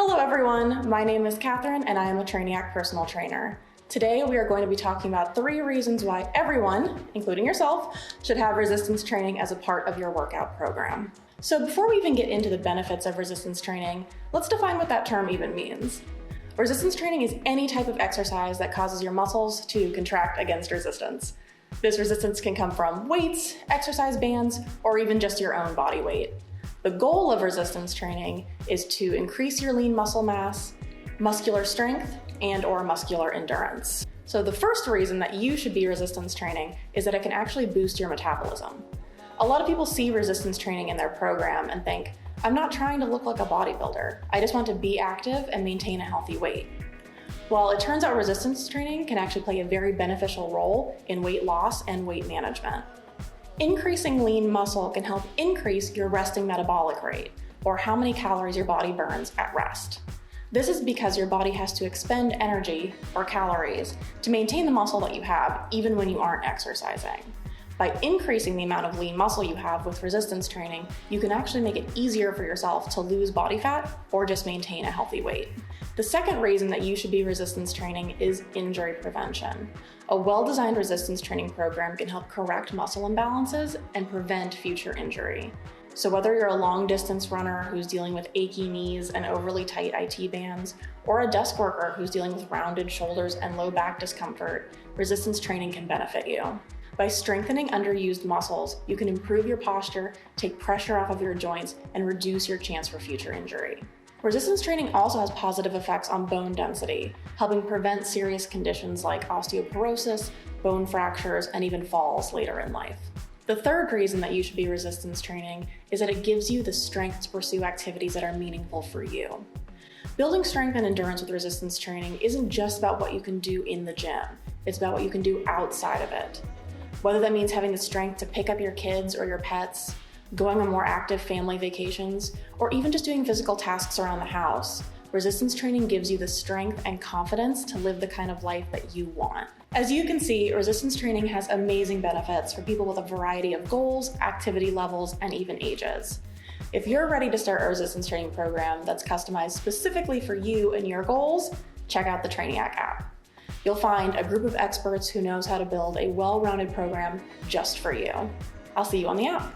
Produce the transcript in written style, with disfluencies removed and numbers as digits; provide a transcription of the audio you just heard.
Hello everyone, my name is Katherine and I am a Trainiac personal trainer. Today we are going to be talking about 3 reasons why everyone, including yourself, should have resistance training as a part of your workout program. So before we even get into the benefits of resistance training, let's define what that term even means. Resistance training is any type of exercise that causes your muscles to contract against resistance. This resistance can come from weights, exercise bands, or even just your own body weight. The goal of resistance training is to increase your lean muscle mass, muscular strength, and/or muscular endurance. So the first reason that you should be resistance training is that it can actually boost your metabolism. A lot of people see resistance training in their program and think, I'm not trying to look like a bodybuilder. I just want to be active and maintain a healthy weight. Well, it turns out resistance training can actually play a very beneficial role in weight loss and weight management. Increasing lean muscle can help increase your resting metabolic rate, or how many calories your body burns at rest. This is because your body has to expend energy, or calories, to maintain the muscle that you have, even when you aren't exercising. By increasing the amount of lean muscle you have with resistance training, you can actually make it easier for yourself to lose body fat or just maintain a healthy weight. The second reason that you should be resistance training is injury prevention. A well-designed resistance training program can help correct muscle imbalances and prevent future injury. So whether you're a long-distance runner who's dealing with achy knees and overly tight IT bands, or a desk worker who's dealing with rounded shoulders and low back discomfort, resistance training can benefit you. By strengthening underused muscles, you can improve your posture, take pressure off of your joints, and reduce your chance for future injury. Resistance training also has positive effects on bone density, helping prevent serious conditions like osteoporosis, bone fractures, and even falls later in life. The third reason that you should be resistance training is that it gives you the strength to pursue activities that are meaningful for you. Building strength and endurance with resistance training isn't just about what you can do in the gym, it's about what you can do outside of it. Whether that means having the strength to pick up your kids or your pets, going on more active family vacations, or even just doing physical tasks around the house, resistance training gives you the strength and confidence to live the kind of life that you want. As you can see, resistance training has amazing benefits for people with a variety of goals, activity levels, and even ages. If you're ready to start a resistance training program that's customized specifically for you and your goals, check out the Trainiac app. You'll find a group of experts who knows how to build a well-rounded program just for you. I'll see you on the app.